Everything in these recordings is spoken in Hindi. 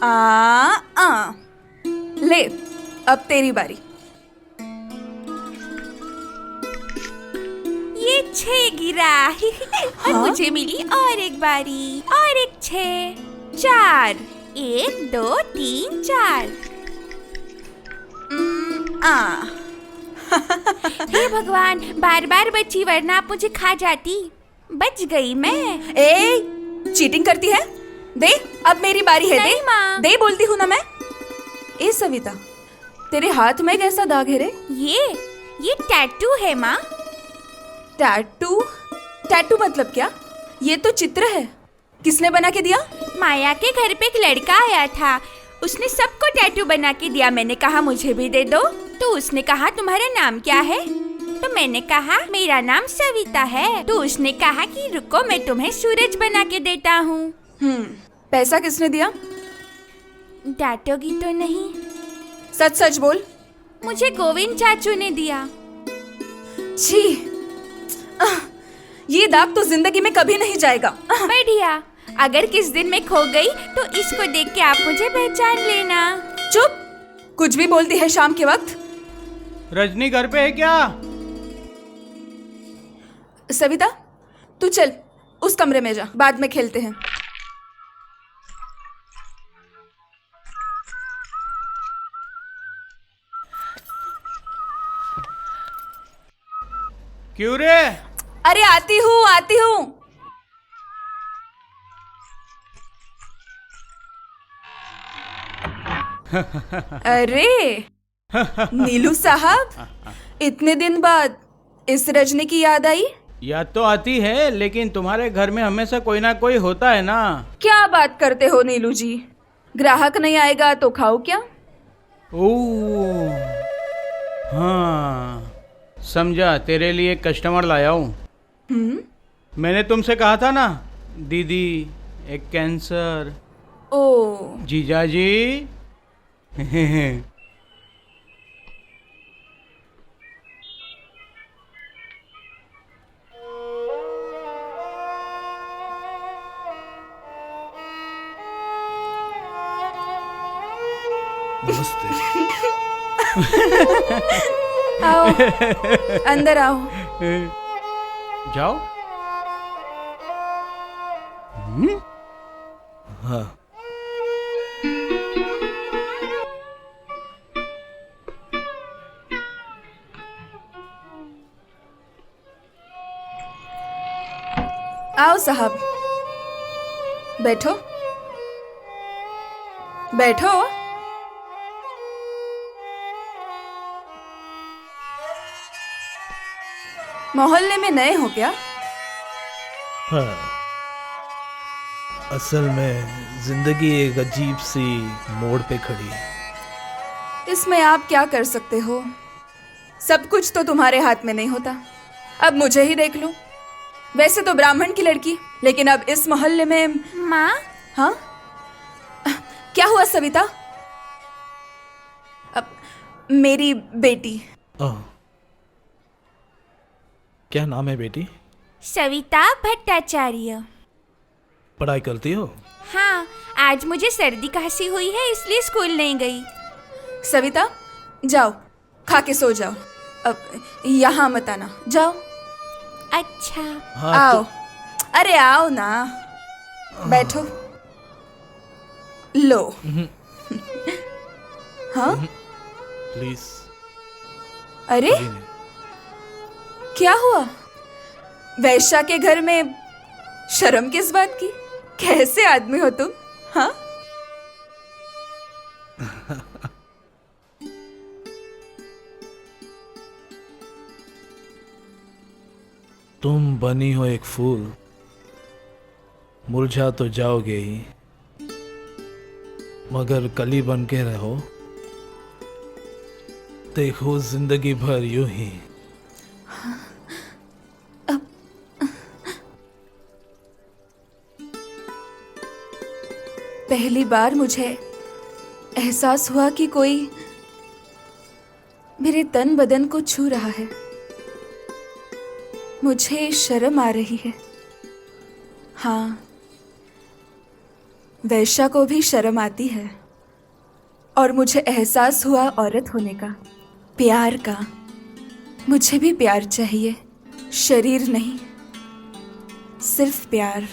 आ ले, अब तेरी बारी। ये 6 गिरा और मुझे मिली और एक बारी और एक 6, 4, 1 2 3 4। हे भगवान, बार बार बची वरना आप मुझे खा जाती। बच गई मैं। ए, चीटिंग करती है? दे, अब मेरी बारी है। नहीं दे माँ। दे बोलती हूँ ना मैं। ए सविता, तेरे हाथ में कैसा दाग है रे? ये टैटू है माँ। टैटू? टैटू मतलब क्या? ये तो चित्र है। किसने बना के दिया? माया के घर पे एक लड़का आया था, उसने सबको टैटू बना के दिया। मैंने कहा मुझे भी दे दो, तो उसने कहा तुम्हारा नाम क्या है? तो मैंने कहा मेरा नाम सविता है। तो उसने कहा कि रुको मैं तुम्हें सूरज बना के देता हूँ। पैसा किसने दिया? डांटोगी तो नहीं? सच सच बोल। मुझे गोविंद चाचू ने दिया। छी, ये दाग तो जिंदगी में कभी नहीं जाएगा। बढ़िया, अगर किस दिन मैं खो गई तो इसको देख के आप मुझे पहचान लेना। चुप, कुछ भी बोलती है शाम के वक्त। रजनी घर पे है क्या? सविता, तू चल उस कमरे में जा, बाद में खेलते हैं। क्यों रे? अरे आती हूँ। अरे नीलू साहब, इतने दिन बाद इस रजनी की याद आई? याद तो आती है, लेकिन तुम्हारे घर में हमेशा कोई ना कोई होता है ना। क्या बात करते हो नीलू जी? ग्राहक नहीं आएगा तो खाओ क्या? ओह हाँ, समझा, तेरे लिए कस्टमर लाया हूँ। मैंने तुमसे कहा था ना, दीदी एक कैंसर। ओ जीजा जी। नमस्ते। आओ, अंदर आओ। जाओ। हाँ, आओ साहब, बैठो बैठो। मोहल्ले में नए हो क्या? हाँ। असल में जिंदगी एक अजीब सी मोड़ पे खड़ी है। इसमें आप क्या कर सकते हो? सब कुछ तो तुम्हारे हाथ में नहीं होता। अब मुझे ही देख लो। वैसे तो ब्राह्मण की लड़की, लेकिन अब इस मोहल्ले में। माँ? हाँ, क्या हुआ सविता? अब मेरी बेटी। ओह, क्या नाम है बेटी? सविता भट्टाचार्य। पढ़ाई करती हो? हाँ, आज मुझे सर्दी खांसी हुई है इसलिए स्कूल नहीं गई। सविता, जाओ खा के सो जाओ। अब यहाँ मत आना, जाओ। अच्छा। हाँ आओ। अरे आओ ना, बैठो। लो। हाँ, प्लीज। अरे कभी नहीं। क्या हुआ? वैश्या के घर में शर्म किस बात की? कैसे आदमी हो तुम? हाँ, तुम बनी हो एक फूल, मुरझा तो जाओगे ही, मगर कली बन के रहो, देखो जिंदगी भर यूं ही। पहली बार मुझे एहसास हुआ कि कोई मेरे तन बदन को छू रहा है। मुझे शर्म आ रही है। हाँ, वैश्या को भी शर्म आती है और मुझे एहसास हुआ औरत होने का, प्यार का। मुझे भी प्यार चाहिए, शरीर नहीं, सिर्फ प्यार।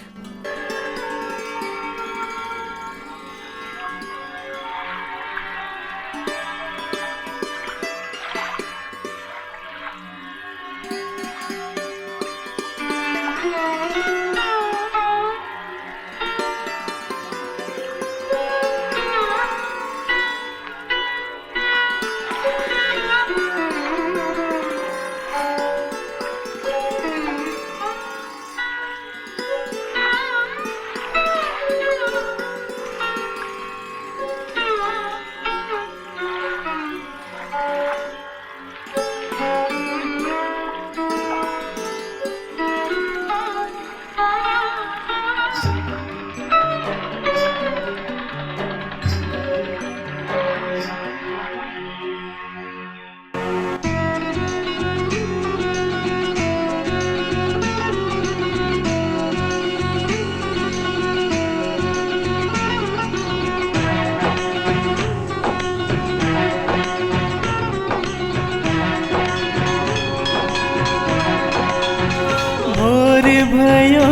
भयो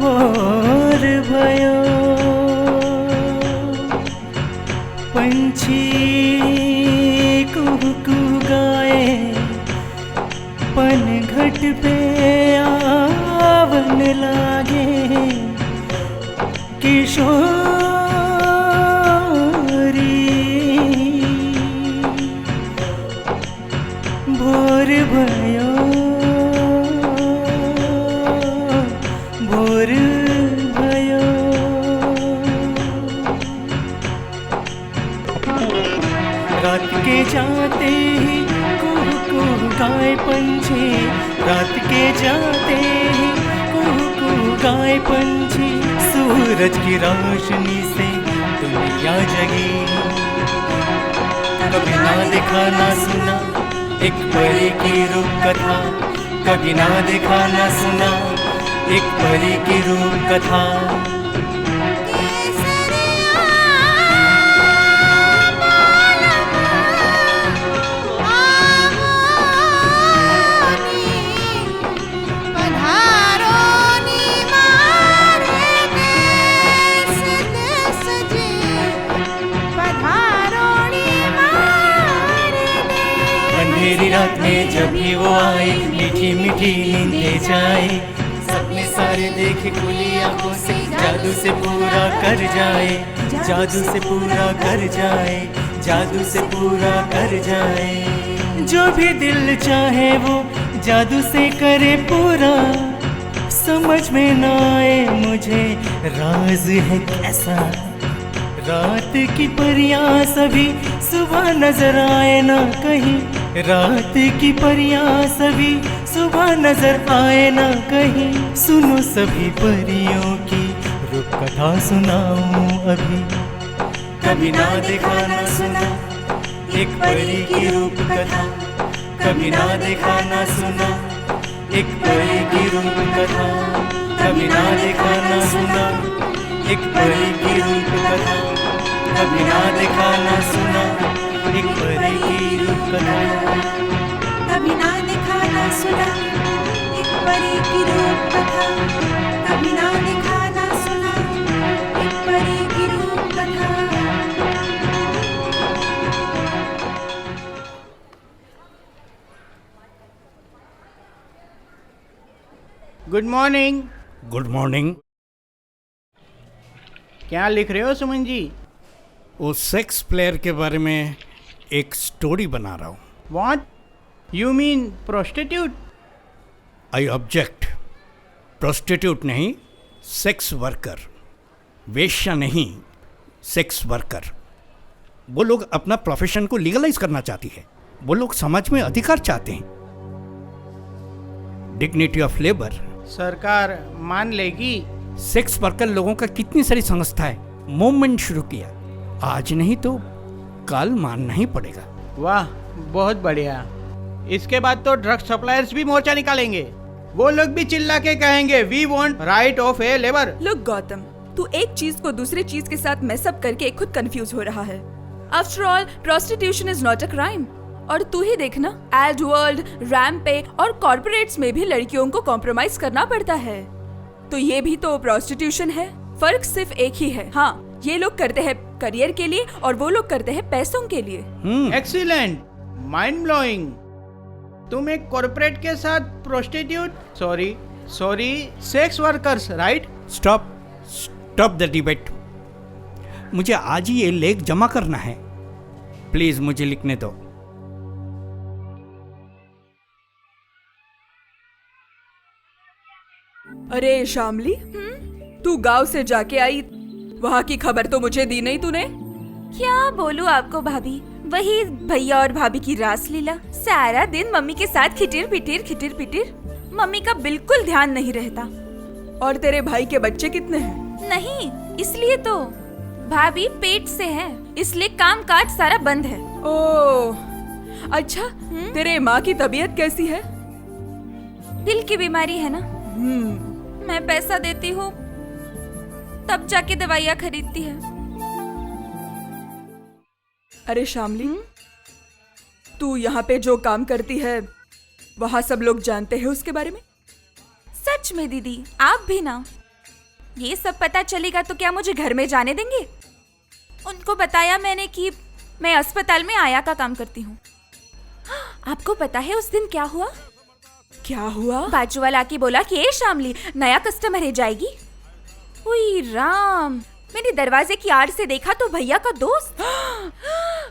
भोर भयो पंछी कुहू गाए पनघट पे आवन लागे किशोर भोर भयो भोर भयो। रात के जाते ही कुहू कुहू गाए पंछी, रात के जाते ही कुहू कुहू गाए पंछी। सूरज की रोशनी से दुनिया जगी, कभी ना देखा ना सुना एक परी की रूप कथा, कभी ना देखा ना सुना एक परी की रूप कथा। अंधेरी रात में जब भी वो आए मीठी मीठी नींद ले जाए, सपने सारे देखे खुली आंखों से जादू से पूरा कर जाए, जादू से पूरा कर जाए, जादू से पूरा कर जाए। जो भी दिल चाहे वो जादू से करे पूरा, समझ में ना आए मुझे राज है कैसा। रात की परियां सभी सुबह नजर आए ना कहीं, रात की परियां सभी सुबह नजर आए ना कहीं। सुनो सभी परियों की रूप कथा सुनाऊं अभी, कभी ना देखा ना सुना एक परी की रूप कथा, कभी ना देखा ना सुना एक परी की रूप कथा, कभी ना देखा ना सुना एक परी की रूप कथा, कभी ना देखा ना सुना एक परी की रूप कथा, कभी ना देखा ना सुना एक परी की रूप कथा, कभी ना देखा ना सुना एक परी की रूप कथा। Good morning. Good morning. क्या लिख रहे हो सुमन जी? वो सेक्स प्लेयर के बारे में एक स्टोरी बना रहा हूँ। What you mean prostitute? I object. Prostitute नहीं, सेक्स वर्कर। वेश्या नहीं, सेक्स वर्कर। वो लोग अपना प्रोफेशन को लीगलाइज करना चाहती है। वो लोग समाज में अधिकार चाहते हैं, डिग्निटी ऑफ लेबर। सरकार मान लेगी? सेक्स वर्कर लोगों का कितनी सारी संस्थाएं मूवमेंट शुरू किया, आज नहीं तो कल मानना ही पड़ेगा। वाह, बहुत बढ़िया। इसके बाद तो ड्रग सप्लायर्स भी मोर्चा निकालेंगे। वो लोग भी चिल्ला के कहेंगे we want right of a labour. Look Gautam, तू एक चीज को दूसरी चीज के साथ मैसअप करके खुद कंफ्यूज हो रहा है। After all prostitution is not a crime. और तू ही देखना, एड वर्ल्ड, रैम पे और कॉर्पोरेट्स में भी लड़कियों को कॉम्प्रोमाइज करना पड़ता है। तो ये भी तो प्रोस्टिट्यूशन है। फर्क सिर्फ एक ही है, हाँ, ये लोग करते हैं करियर के लिए और वो लोग करते हैं पैसों के लिए। Excellent, mind blowing. तुम एक कॉर्पोरेट के साथ prostitute, sorry sex workers, right? Stop the debate. मुझे आज ही ये लेख जमा करना है। प्लीज मुझे लिखने दो। अरे शामली, तू गांव से जाके आई, वहाँ की खबर तो मुझे दी नहीं तूने। क्या बोलूं आपको भाभी, वही भैया और भाभी की रासलीला। सारा दिन मम्मी के साथ खिटिर पिटिर। मम्मी का बिल्कुल ध्यान नहीं रहता। और तेरे भाई के बच्चे कितने हैं? नहीं, इसलिए तो भाभी पेट से है, इसलिए काम काज सारा बंद है। ओह अच्छा, तेरे माँ की तबीयत कैसी है? दिल की बीमारी है ना। मैं पैसा देती हूँ तब जाके दवाइयाँ खरीदती है। अरे शामली, तू यहाँ पे जो काम करती है वहाँ सब लोग जानते हैं उसके बारे में? सच में दीदी, आप भी ना। ये सब पता चलेगा तो क्या मुझे घर में जाने देंगे? उनको बताया मैंने कि मैं अस्पताल में आया का काम करती हूँ। आपको पता है उस दिन क्या हुआ? क्या हुआ? बाजू वाला आके बोला कि ए शामली, नया कस्टमर है जाएगी। ओए राम, मैंने दरवाजे की आड़ से देखा तो भैया का दोस्त।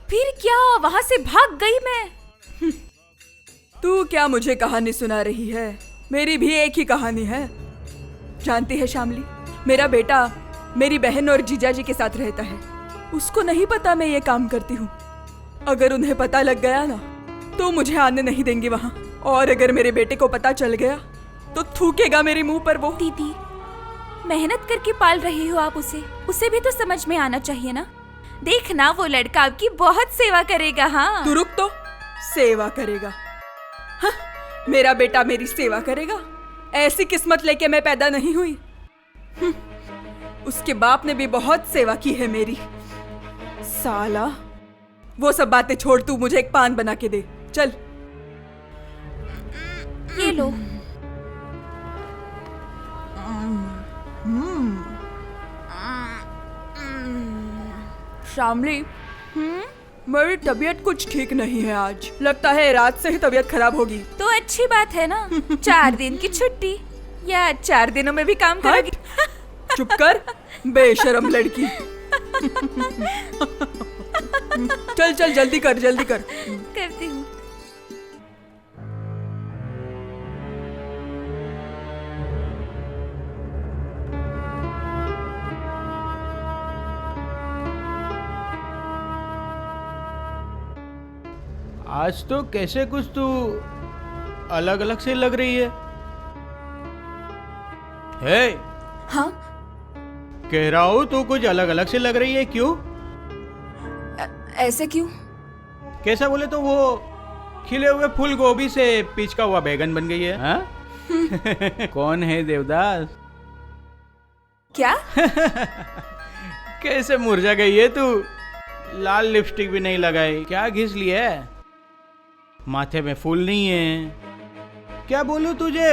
फिर क्या, वहाँ से भाग गई मैं। तू क्या मुझे कहानी सुना रही है? मेरी भी एक ही कहानी है। जानती है शामली, मेरा बेटा मेरी बहन और जीजाजी के साथ रहता है। उसको नहीं पता मैं ये काम करती हूँ। अगर उन्हें पता लग गया ना तो मुझे आने नहीं देंगे वहाँ। और अगर मेरे बेटे को पता चल गया तो थूकेगा मेरे मुंह पर वो। दीदी, मेहनत करके पाल रही हो आप उसे भी तो समझ में आना चाहिए ना। देखना, वो लड़का आपकी बहुत सेवा करेगा। हाँ, तू रुक तो। सेवा करेगा? हाँ, मेरा बेटा मेरी सेवा करेगा? ऐसी किस्मत लेके मैं पैदा नहीं हुई। उसके बाप ने भी बहुत सेवा की है मेरी। साला, वो सब बातें छोड़, तू मुझे एक पान बना के दे। चल। ये लो। शामली, मेरी तबीयत कुछ ठीक नहीं है आज। लगता है रात से ही तबीयत खराब होगी। तो अच्छी बात है ना। 4 दिन की छुट्टी, या 4 दिनों में भी काम करोगी। चुप कर, बेशरम लड़की। चल चल, जल्दी कर। करती हूँ। आज तो कैसे कुछ तू अलग अलग से लग रही है। हे, हाँ, कह रहा हूँ तू कुछ अलग अलग से लग रही है। क्यों? ऐसे क्यों? कैसा बोले तो वो खिले हुए फूल गोभी से पिचका हुआ बैगन बन गई है। हाँ? कौन है देवदास? क्या? कैसे मुरझा गई है तू? लाल लिपस्टिक भी नहीं लगाई, क्या घिस ली है? माथे में फूल नहीं है। क्या बोलूं तुझे,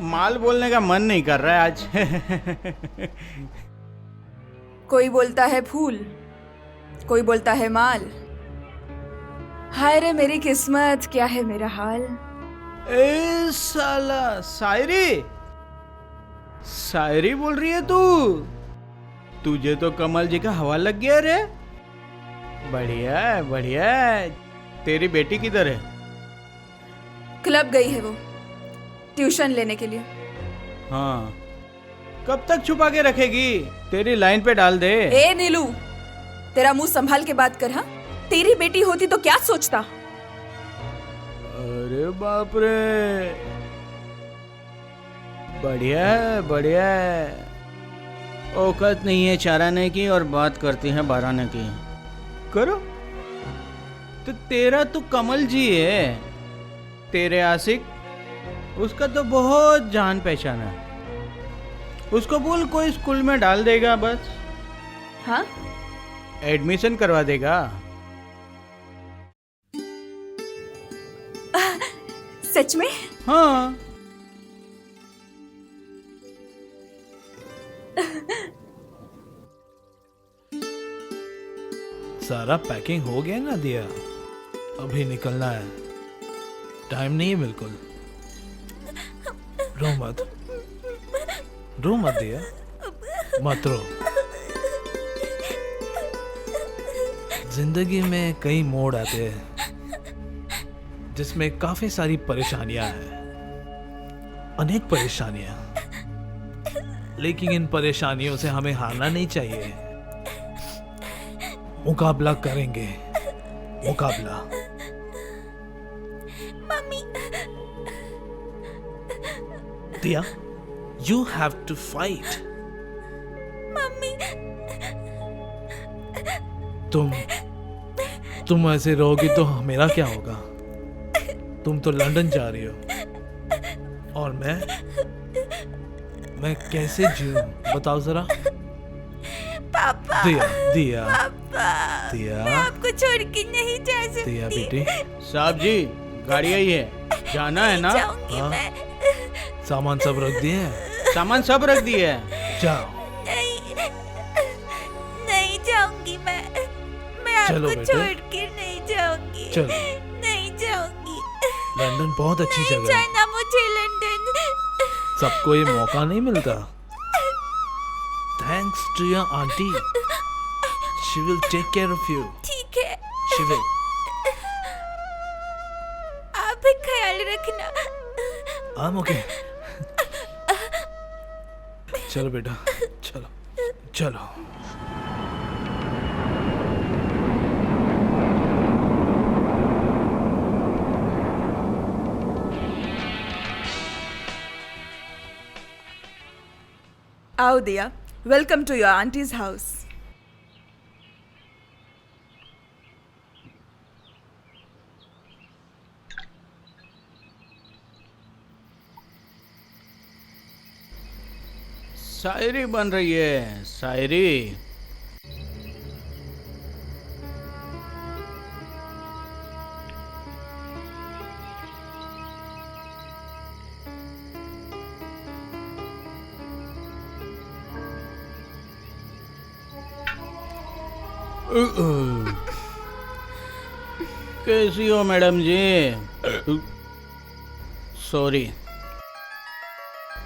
माल बोलने का मन नहीं कर रहा है आज। कोई बोलता है फूल, कोई बोलता है माल। हाय रे मेरी किस्मत, क्या है मेरा हाल। ए साला, शायरी बोल रही है तू? तुझे तो कमल जी का हवा लग गया रे। बढ़िया है। तेरी बेटी किधर है? क्लब गई है वो, ट्यूशन लेने के लिए। हाँ, कब तक छुपा के रखेगी? तेरी लाइन पे डाल दे। ए नीलू, तेरा मुंह संभाल के बात कर। हाँ, तेरी बेटी होती तो क्या सोचता? अरे बाप रे, बढ़िया है। औकात नहीं है चाराने की और बात करती है बाराने की। करो तो तेरा तो कमल जी है, तेरे आशिक, उसका तो बहुत जान पहचान है। उसको बोल कोई स्कूल में डाल देगा, बस हाँ, एडमिशन करवा देगा। सच में? हाँ। सारा पैकिंग हो गया ना दिया? अभी निकलना है, टाइम नहीं है बिल्कुल। रो मत, रो मत दिया, मत रो। जिंदगी में कई मोड़ आते हैं जिसमें काफी सारी परेशानियां हैं, अनेक परेशानियां, लेकिन इन परेशानियों से हमें हारना नहीं चाहिए। मुकाबला करेंगे, मुकाबला। Mummy, Diya, you have to fight. Mummy, तुम ऐसे रहोगी तो मेरा क्या होगा? तुम तो लंदन जा रही हो और मैं कैसे जीऊं बताओ जरा। पापा, दिया, दिया, पापा, दिया, मैं आपको छोड़ के नहीं जा सकती। दिया बेटी, साहब जी, गाड़ी आई है, जाना है ना? जाऊंगी हाँ। मैं। सामान सब रख दिए हैं? सामान सब रख दिए है। जाओ। नहीं जाऊंगी मैं चलो आपको बेटे। छोड़ के नहीं जाऊंगी। चलो। नहीं जाऊंगी। लंदन बहुत अच्छी नहीं जगह है, जाना मुझे लंदन। सबको ये मौका नहीं मिलता। Thanks to your aunty, she will take care of you. ठीक है, शी विल। आप भी ख्याल रखना। I'm okay. चलो बेटा, चलो चलो। आओ Diya, welcome to your aunty's house. शायरी बन रही है, शायरी। कैसी हो मैडम जी? सॉरी,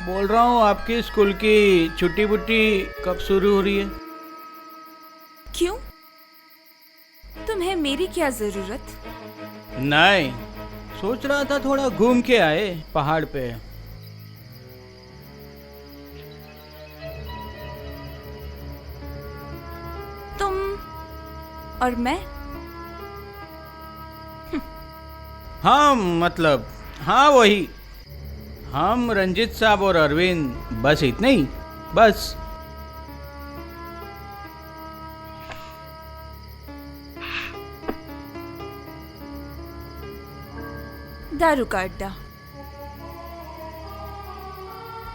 बोल रहा हूँ आपकी स्कूल की छुट्टी बुट्टी कब शुरू हो रही है? क्यों? तुम्हें मेरी क्या जरूरत? नहीं, सोच रहा था थोड़ा घूम के आए पहाड़ पे। तुम और मैं? हाँ मतलब, हाँ वही, हम रंजित साहब और अरविंद, बस इतने ही, बस। दारू का अड्डा।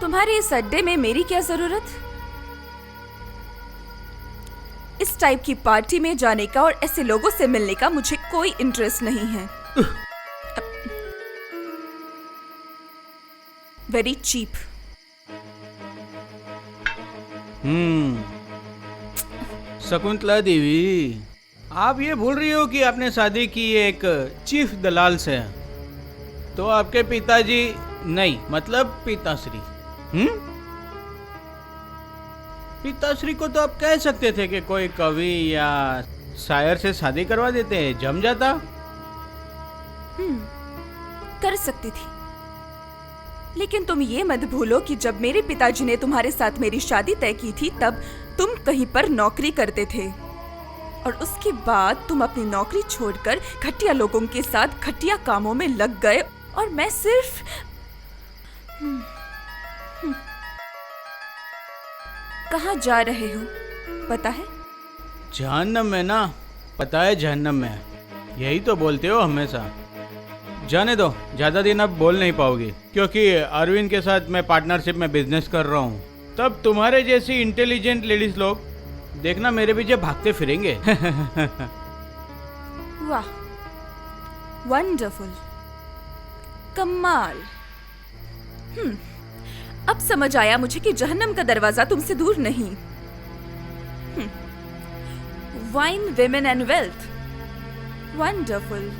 तुम्हारे इस अड्डे में मेरी क्या जरूरत? इस टाइप की पार्टी में जाने का और ऐसे लोगों से मिलने का मुझे कोई इंटरेस्ट नहीं है। Very cheap. शकुंतला देवी, आप ये भूल रही हो कि आपने शादी की एक चीफ दलाल से। तो आपके पिताजी नहीं, मतलब पिताश्री। पिताश्री को तो आप कह सकते थे कि कोई कवि या शायर से शादी करवा देते, जम जाता। कर सकती थी, लेकिन तुम ये मत भूलो कि जब मेरे पिताजी ने तुम्हारे साथ मेरी शादी तय की थी तब तुम कहीं पर नौकरी करते थे, और उसके बाद तुम अपनी नौकरी छोड़कर घटिया लोगों के साथ घटिया कामों में लग गए, और मैं सिर्फ कहाँ जा रहे हो पता है? जहन्नम में ना, पता है जहन्नम में, यही तो बोलते हो हमेशा। जाने दो, ज्यादा दिन अब बोल नहीं पाओगी क्योंकि अरविंद के साथ मैं पार्टनरशिप में बिजनेस कर रहा हूँ। तब तुम्हारे जैसी इंटेलिजेंट लेडीज लोग देखना मेरे पीछे भागते फिरेंगे। वाह, वंडरफुल, कमाल। अब समझ आया मुझे कि जहन्नम का दरवाजा तुमसे दूर नहीं। Wine, women and wealth, wonderful.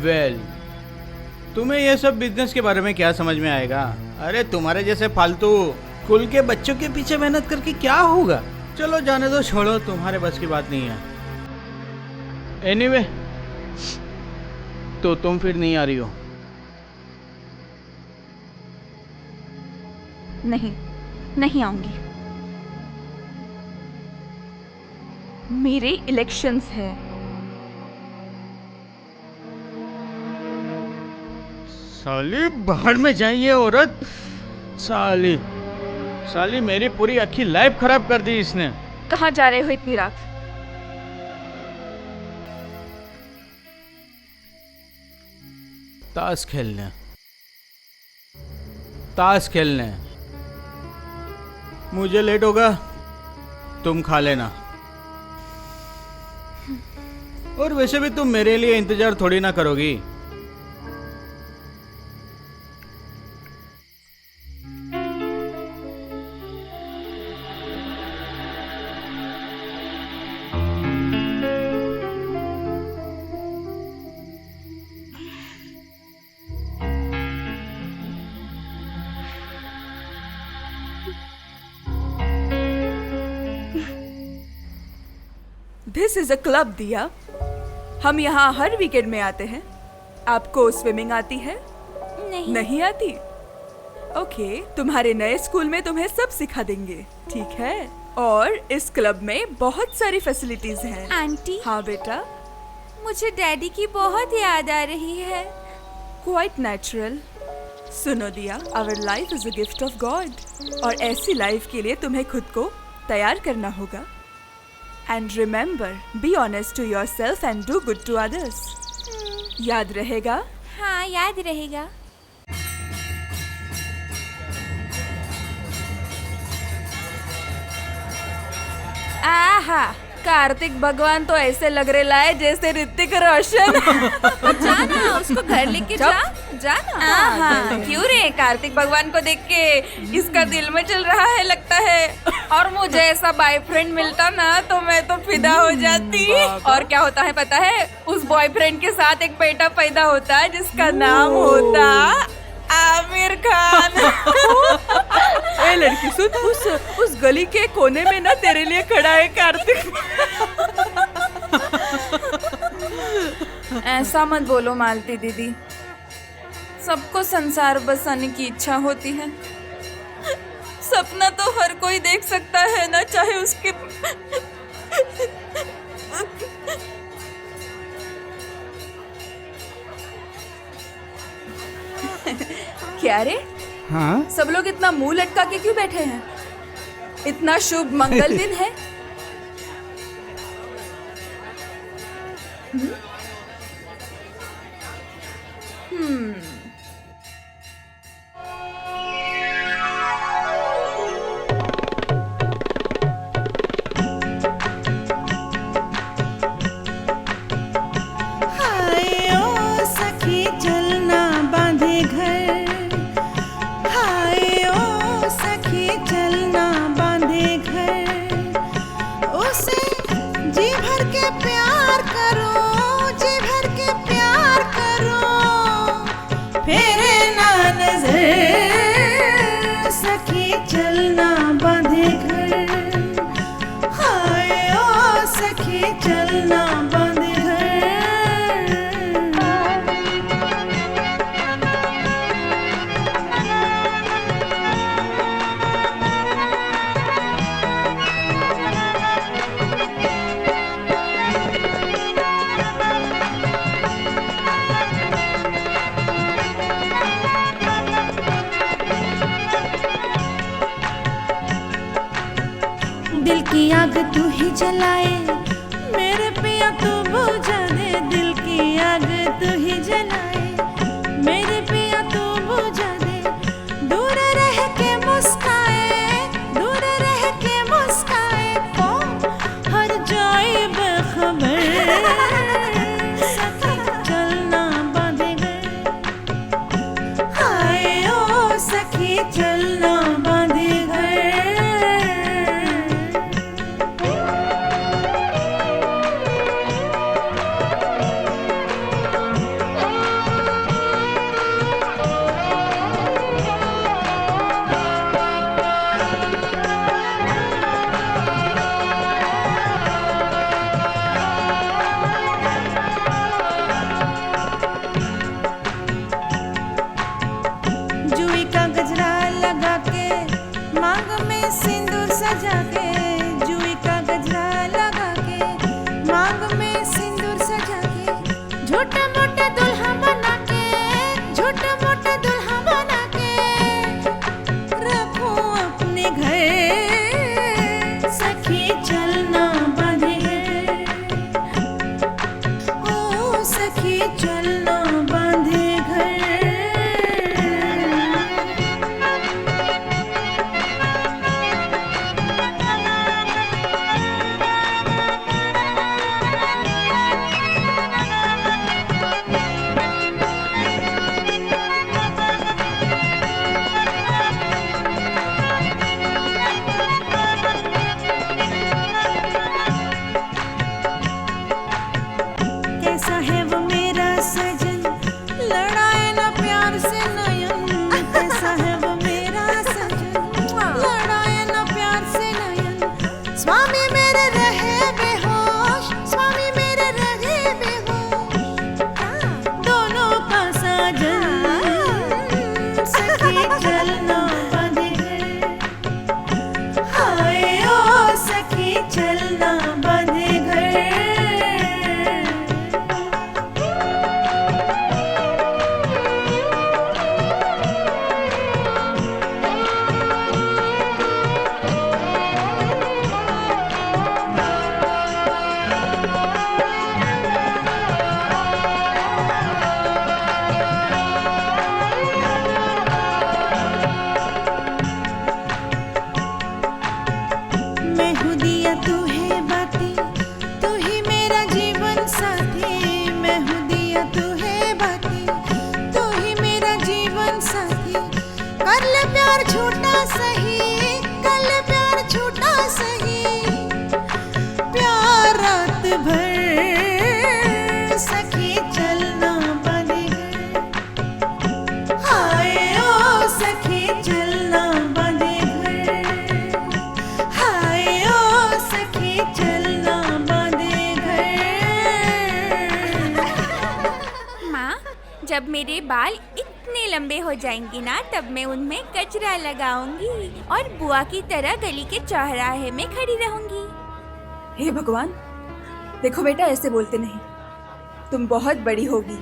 Well, तुम्हें ये सब बिजनेस के बारे में क्या समझ में आएगा? अरे तुम्हारे जैसे फालतू कुल के बच्चों के पीछे मेहनत करके क्या होगा? चलो जाने दो, छोड़ो, तुम्हारे बस की बात नहीं है। एनीवे, तो तुम फिर नहीं आ रही हो? नहीं आऊंगी। मेरे इलेक्शंस है। साली बाहर में जाइए औरत। साली मेरी पूरी अच्छी लाइफ खराब कर दी इसने। कहाँ जा रहे हो इतनी रात? ताश खेलने। मुझे लेट होगा, तुम खा लेना। और वैसे भी तुम मेरे लिए इंतजार थोड़ी ना करोगी। दिस इज अ क्लब दिया। हम यहाँ हर वीकेंड में आते हैं। आपको स्विमिंग आती है? नहीं आती? ओके, तुम्हारे नए स्कूल में तुम्हें सब सिखा देंगे, ठीक है? और इस क्लब में बहुत सारी फैसिलिटीज हैं। आंटी, हाँ बेटा। मुझे डैडी की बहुत याद आ रही है। Quite natural. सुनो Diya, our life is a gift of God, और ऐसी लाइफ के लिए तुम्हें खुद को तैयार करना होगा। And remember, be honest to yourself and do good to others. याद रहेगा? हाँ, याद रहेगा। आहा, कार्तिक भगवान तो ऐसे लग रहे लाए जैसे ऋतिक रोशन। जाना, उसको घर लेके जाना। हाँ, क्यों रे? कार्तिक भगवान को देख के इसका दिल में चल रहा है लगता है। और मुझे ऐसा बॉयफ्रेंड मिलता ना तो मैं तो फिदा हो जाती। और क्या होता है पता है? उस बॉयफ्रेंड के साथ एक बेटा पैदा होता है जिसका नाम होता आमिर खान। ए लड़की सुन, उस गली के कोने में ना तेरे लिए खड़ा है कार्तिक। ऐसा मत बोलो मालती दीदी, सबको संसार बसाने की इच्छा होती है। सपना तो हर कोई देख सकता है ना, चाहे उसके क्या रे? हाँ, सब लोग इतना मुंह लटका के क्यों बैठे हैं? इतना शुभ मंगल दिन है। हाय ओ सखी चलना बांधे घर, हाय ओ सखी चलना बांधे घर। उसे जी भर के प्यार करो, जी भर के प्यार करो, फेरे ना नजर सखी चलना बांधे घर। हाय ओ सखी चलना बांधे घर। दिल की आग तू ही जलाए, मेरे पिया तू बुझा दे। दिल की आग तू ही जलाए, मांग में सिंदूर सजा के जुई का गजरा लगा के मांग में सिंदूर सजा के झूठा मोटा दुल्हा बना के झूठा मोटा दुल्हा बना के रखो अपने घर सखी चलना बांधे ओ सखी चलना बांधे घर कैसा है वो मेरा सजन लड़ाए ना प्यार से नयन कैसा है वो मेरा सजन लड़ाए ना प्यार से नयन स्वामी मेरे रहे बेहोश स्वामी मेरे रहे बेहोश दोनों का साजन सखी चलना बांधे हाय ओ सखी चलना बांधे घर मैं हूँ दिया तू है बाती तू ही मेरा जीवन साथी मैं हूँ दिया तू है बाती तू ही मेरा जीवन साथी कर ले प्यार झूठा सही कर ले प्यार झूठा सही प्यार रात भर सखी चलना बांधे हाय ओ सखी चलना बांधे हाय ओ सखी चलना बांधे घर माँ, जब मेरे बाल इतने लंबे हो जाएंगे ना तब मैं उनमें गजरा लगाऊंगी और बुआ की तरह गली के चौराहे में खड़ी रहूंगी। हे भगवान, देखो बेटा ऐसे बोलते नहीं। तुम बहुत बड़ी होगी,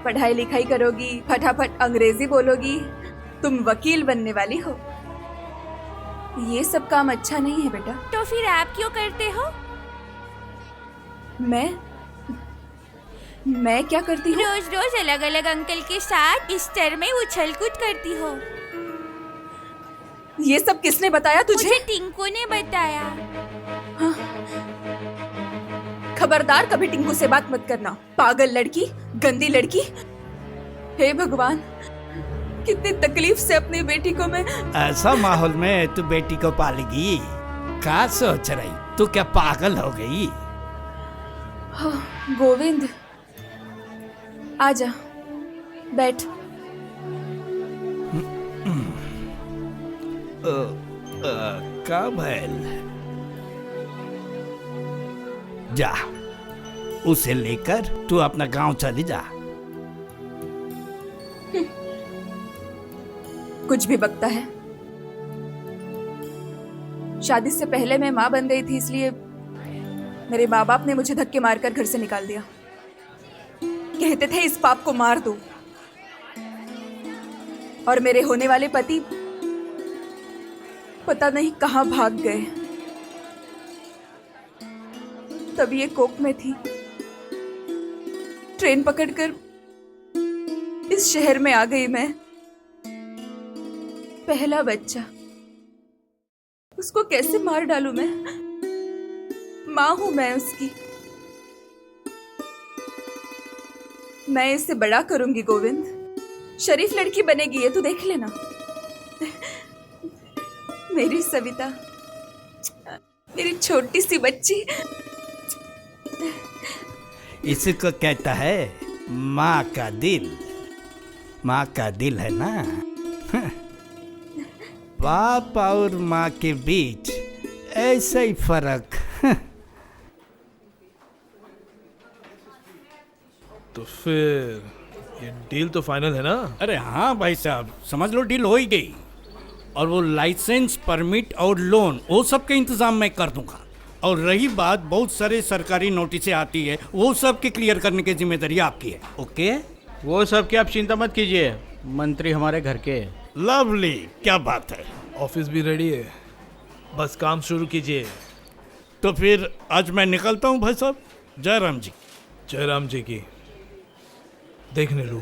पढ़ाई लिखाई करोगी, फटाफट अंग्रेजी बोलोगी, तुम वकील बनने वाली हो। ये सब काम अच्छा नहीं है बेटा। तो फिर आप क्यों करते हो? मैं क्या करती हूँ? रोज रोज अलग अलग अंकल के साथ बिस्तर में उछल कूद करती हो। ये सब किसने बताया तुझे? मुझे टिंकू ने बताया। खबरदार, कभी टिंकू से बात मत करना। पागल लड़की, गंदी लड़की। हे भगवान, कितनी तकलीफ से अपनी बेटी को मैं। ऐसा माहौल में तू बेटी को पालेगी? क्या सोच रही? तू क्या पागल हो गई? गोविंद, आजा, बैठ। का भैल जा, उसे लेकर तू अपना गांव चली जा। कुछ भी बकता है। शादी से पहले मैं माँ बन गई थी, इसलिए मेरे माँ बाप ने मुझे धक्के मारकर घर से निकाल दिया। कहते थे इस पाप को मार दो। और मेरे होने वाले पति पता नहीं कहां भाग गए। तब ये कोक में थी। ट्रेन पकड़कर इस शहर में आ गई मैं। पहला बच्चा, उसको कैसे मार डालूं मैं? माँ हूं मैं उसकी। मैं इसे बड़ा करूंगी गोविंद, शरीफ लड़की बनेगी ये तू देख लेना। मेरी सविता, मेरी छोटी सी बच्ची। इसको कहता है माँ का दिल। माँ का दिल है ना। बाप और माँ के बीच ऐसा ही फर्क। तो फिर ये डील तो फाइनल है ना? अरे हाँ भाई साहब, समझ लो डील हो ही गई। और वो लाइसेंस, परमिट और लोन वो सब के इंतजाम मैं कर दूंगा। और रही बात बहुत सारे सरकारी नोटिसें आती है, वो सब के क्लियर करने की जिम्मेदारी आपकी है। ओके? वो सब की आप चिंता मत कीजिए, मंत्री हमारे घर के। लवली, क्या बात है। ऑफिस भी रेडी है, बस काम शुरू कीजिए। तो फिर आज मैं निकलता हूँ भाई साहब। जय राम जी। जय राम जी की। देख नीलू,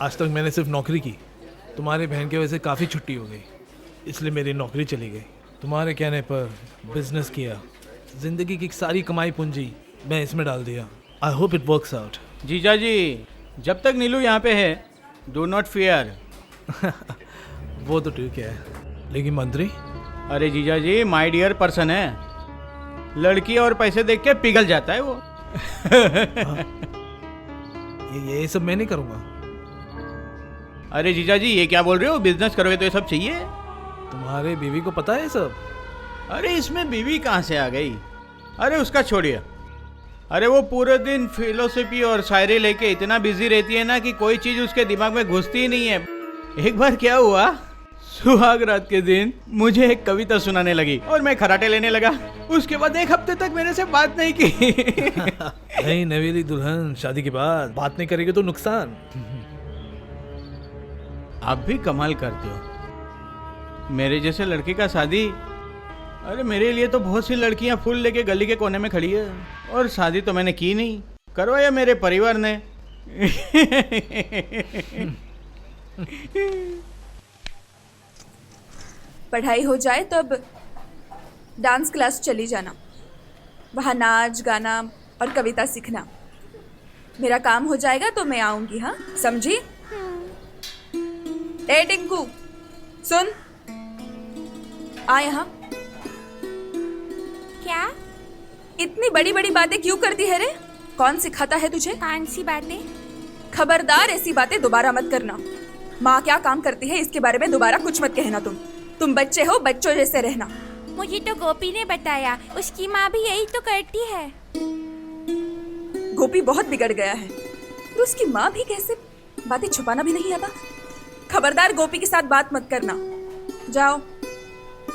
आज तक मैंने सिर्फ नौकरी की, तुम्हारी बहन की वजह से काफ़ी छुट्टी हो गई, इसलिए मेरी नौकरी चली गई। तुम्हारे कहने पर बिजनेस किया, जिंदगी की सारी कमाई पूंजी मैं इसमें डाल दिया। I hope it works out. जीजा जी, जब तक नीलू यहाँ पे है, डू नॉट फियर। वो तो ठीक है, लेकिन मंत्री? अरे जीजा जी, माय डियर पर्सन है, लड़की और पैसे देख के पिघल जाता है वो। ये सब मैं नहीं करूँगा। अरे जीजा जी, ये क्या बोल रहे हो? बिजनेस करोगे तो ये सब चाहिए। तुम्हारे बीवी को पता है ये सब? अरे इसमें बीवी कहाँ से आ गई? अरे उसका छोड़िए। अरे वो पूरे दिन फिलोसफी और शायरी लेके इतना बिजी रहती है ना कि कोई चीज़ उसके दिमाग में घुसती ही नहीं है। एक बार क्या हुआ, सुहाग रात के दिन मुझे एक कविता सुनाने लगी और मैं खराटे लेने लगा। उसके बाद 1 हफ्ते तक मेरे से बात नहीं की। नहीं, नवेली दुल्हन शादी के बाद बात नहीं करेगी तो नुकसान। आप भी कमाल करते हो, मेरे जैसे लड़के का शादी। अरे मेरे लिए तो बहुत सी लड़कियां फूल लेके गली के कोने में खड़ी है, और शादी तो मैंने की नहीं, करवाया मेरे परिवार ने। पढ़ाई हो जाए तो अब डांस क्लास चली जाना, वहाँ नाच गाना और कविता सीखना। मेरा काम हो जाएगा तो मैं आऊंगी, हाँ समझी? ए टिंकू, सुन, आ यहाँ। क्या? इतनी बड़ी बड़ी बातें क्यों करती है रे? कौन सिखाता है तुझे? कौन सी बातें? खबरदार, ऐसी बातें दोबारा मत करना। माँ क्या काम करती है इसके बारे में दोबारा कुछ मत कहना। तुम बच्चे हो, बच्चों जैसे रहना। मुझे तो गोपी ने बताया, उसकी माँ भी यही तो करती है। गोपी बहुत बिगड़ गया है, तो उसकी माँ भी कैसे? बातें छुपाना भी नहीं आता। खबरदार, गोपी के साथ बात मत करना। जाओ,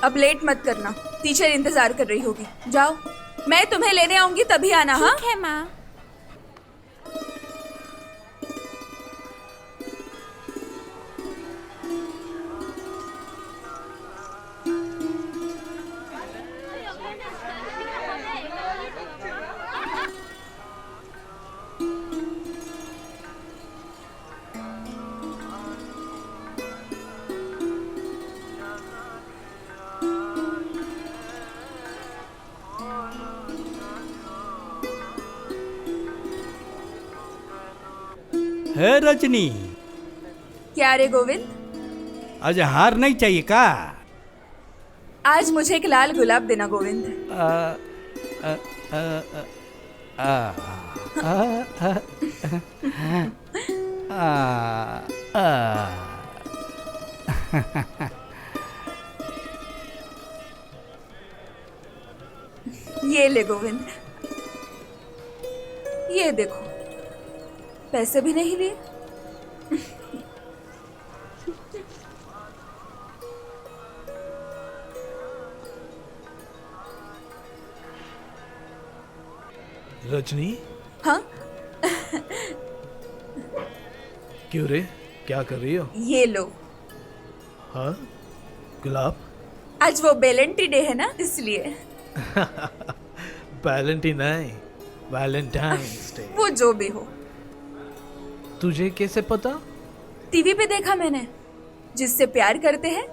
अब लेट मत करना, टीचर इंतजार कर रही होगी। जाओ, मैं तुम्हें लेने आऊंगी तभी आना। हाँ ठीक है माँ। है रजनी, क्या रे गोविंद, आज हार नहीं चाहिए का? आज मुझे एक लाल गुलाब देना गोविंद। ये ले गोविंद, ये देखो, पैसे भी नहीं लिए। रजनी, हाँ, क्यों रे, क्या कर रही हो? ये लो। हाँ, गुलाब? आज वो वैलेंटाइन डे है ना, इसलिए। वैलेंटाइन नहीं, वैलेंटाइन्स डे। वो जो भी हो। तुझे कैसे पता? टीवी पे देखा मैंने, जिससे प्यार करते हैं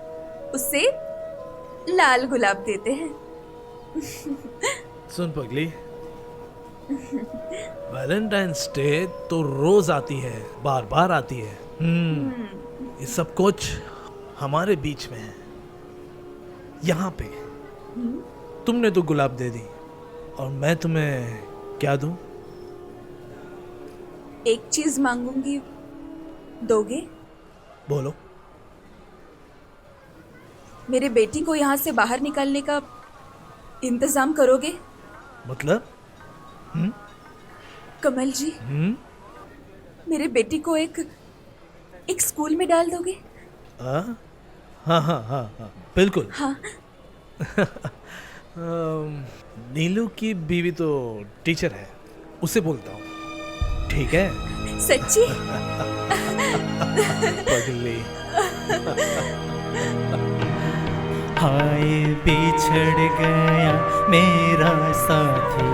उससे लाल गुलाब देते हैं। सुन पगली, वैलेंटाइन्स डे तो रोज आती है, बार बार आती है। ये सब कुछ हमारे बीच में है। यहाँ पे तुमने तो गुलाब दे दी, और मैं तुम्हें क्या दूं? एक चीज मांगूंगी, दोगे? बोलो। मेरे बेटी को यहाँ से बाहर निकालने का इंतजाम करोगे? मतलब? कमल जी, मेरे बेटी को एक स्कूल में डाल दोगे? हाँ हाँ हाँ हाँ बिल्कुल। हाँ। नीलू की बीवी तो टीचर है, उससे बोलता हूँ, ठीक है? सच्ची? पगली। हाय बिछड़ गया मेरा साथी,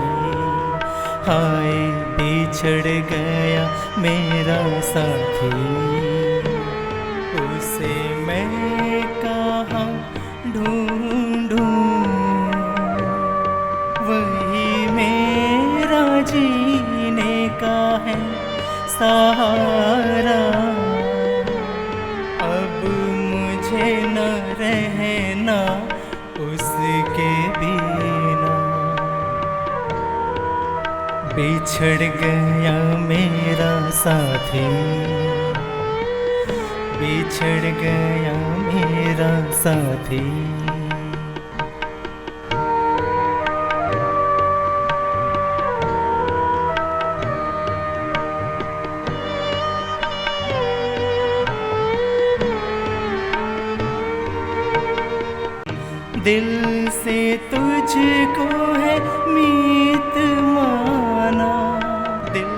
हाय बिछड़ गया मेरा साथी, उसे मैं कहाँ ढूंढूं, वही मेरा जीने का है सहारा, अब मुझे न रहना उसके बिना, बिछड़ गया मेरा साथी, बिछड़ गया मेरा साथी। दिल से तुझको है मीत माना, दिल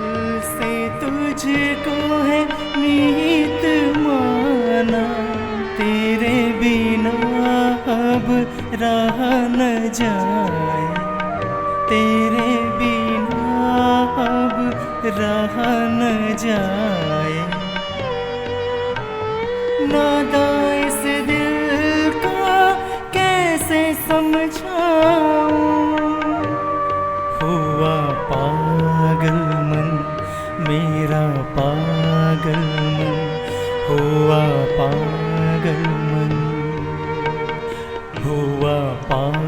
से तुझको है मीत माना, तेरे बिना अब रहा न जाए, तेरे बिना अब रहा न जाए, नादा इस दिल का कैसे समझाऊं, हुआ पागल मन मेरा पागल मन, हुआ पागल मन, हुआ पागल